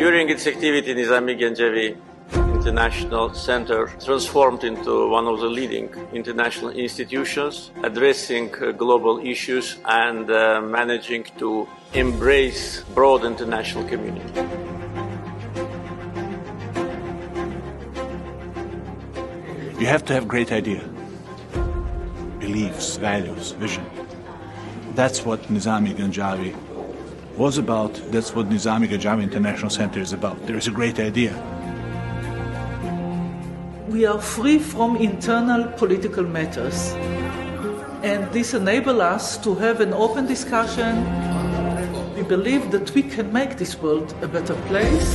During its activity, Nizami Ganjavi International Center transformed into one of the leading international institutions addressing global issues and managing to embrace broad international community. You have to have great idea, beliefs, values, vision. That's what Nizami Ganjavi was about. That's what Nizami Ganjavi International Center is about. There is a great idea. We are free from internal political matters, and this enables us to have an open discussion. We believe that we can make this world a better place.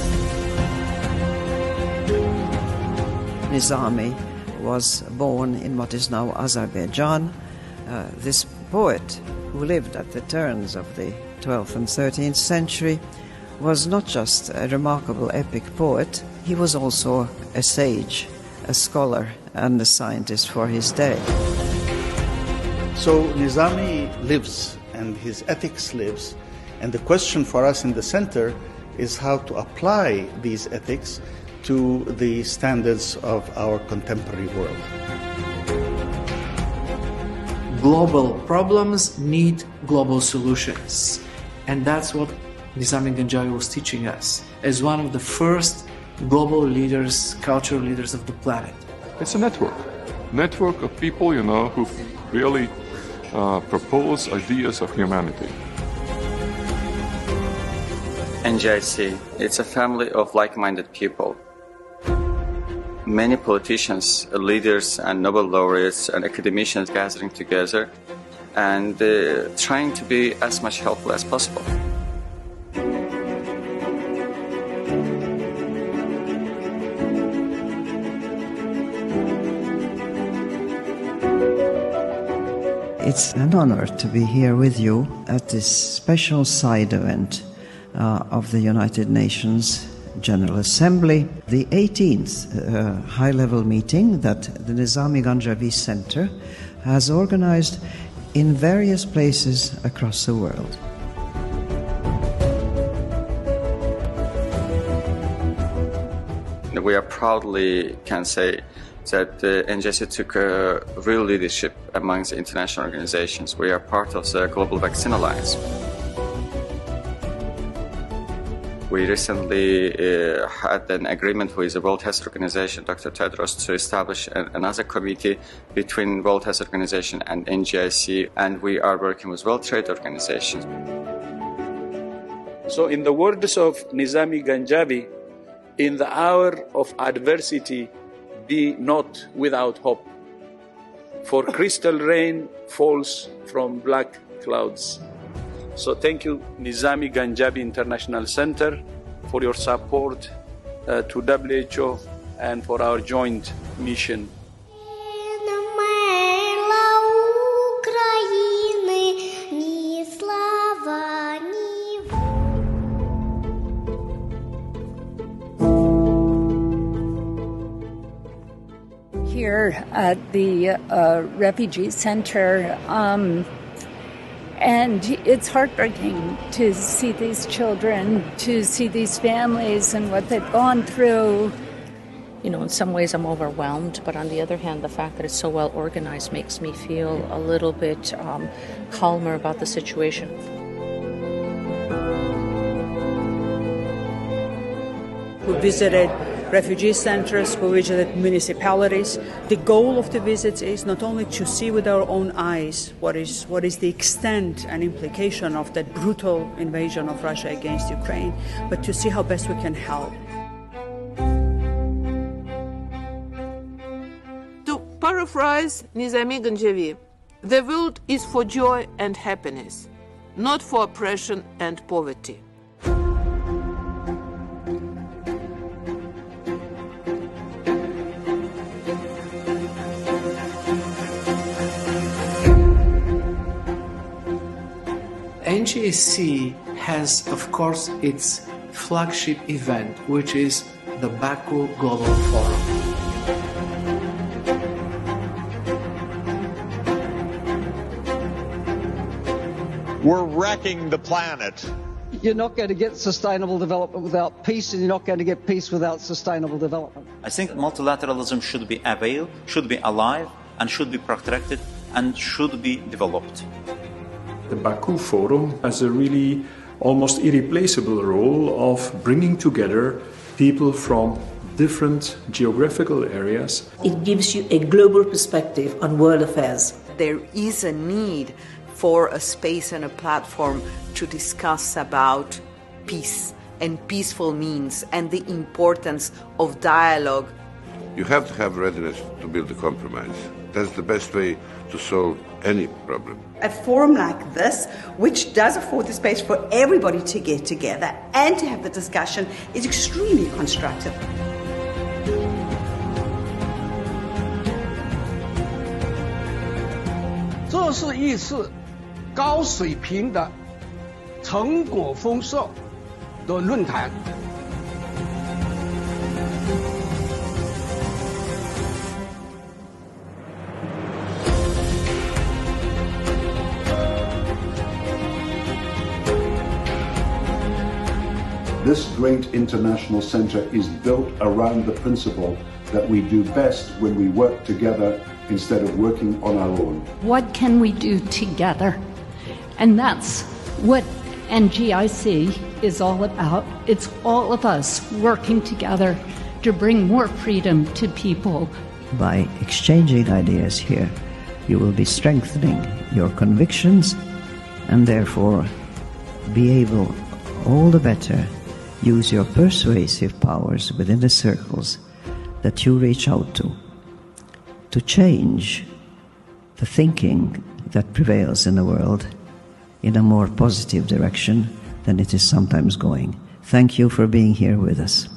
Nizami was born in what is now Azerbaijan. This poet, who lived at the turns of the 12th and 13th century, was not just a remarkable epic poet, he was also a sage, a scholar and a scientist for his day. So Nizami lives and his ethics lives, and the question for us in the center is how to apply these ethics to the standards of our contemporary world. Global problems need global solutions, and that's what Nizami Ganjavi was teaching us as one of the first global leaders, cultural leaders of the planet. It's a network of people, who really propose ideas of humanity. NGIC, it's a family of like-minded people. Many politicians, leaders, and Nobel laureates and academicians gathering together and trying to be as much helpful as possible. It's an honor to be here with you at this special side event of the United Nations General Assembly, the 18th high-level meeting that the Nizami Ganjavi Center has organized in various places across the world. We are proudly can say that NGIC took a real leadership amongst international organizations. We are part of the Global Vaccine Alliance. We recently had an agreement with the World Health Organization, Dr. Tedros, to establish another committee between World Health Organization and NGIC, and we are working with World Trade Organization. So in the words of Nizami Ganjavi, in the hour of adversity, be not without hope, for crystal rain falls from black clouds. So thank you, Nizami Ganjavi International Center, for your support to WHO and for our joint mission. Here at the refugee center, and it's heartbreaking to see these children, to see these families and what they've gone through. In some ways I'm overwhelmed, but on the other hand, the fact that it's so well organized makes me feel a little bit calmer about the situation. We visited refugee centers, we visited municipalities. The goal of the visits is not only to see with our own eyes what is the extent and implication of that brutal invasion of Russia against Ukraine, but to see how best we can help. To paraphrase Nizami Ganjavi, the world is for joy and happiness, not for oppression and poverty. NGIC has, of course, its flagship event, which is the Baku Global Forum. We're wrecking the planet You're not going to get sustainable development without peace, and you're not going to get peace without sustainable development. I think multilateralism should be availed, should be alive, and should be protracted, and should be developed. The Baku Forum has a really almost irreplaceable role of bringing together people from different geographical areas. It gives you a global perspective on world affairs. There is a need for a space and a platform to discuss about peace and peaceful means and the importance of dialogue. You have to have readiness to build a compromise. That's the best way to solve any problem. A forum like this, which does afford the space for everybody to get together and to have the discussion, is extremely constructive. 这是一次高水平的成果丰硕的论坛。This great international center is built around the principle that we do best when we work together instead of working on our own. What can we do together? And that's what NGIC is all about. It's all of us working together to bring more freedom to people. By exchanging ideas here, you will be strengthening your convictions and therefore be able all the better use your persuasive powers within the circles that you reach out to change the thinking that prevails in the world in a more positive direction than it is sometimes going. Thank you for being here with us.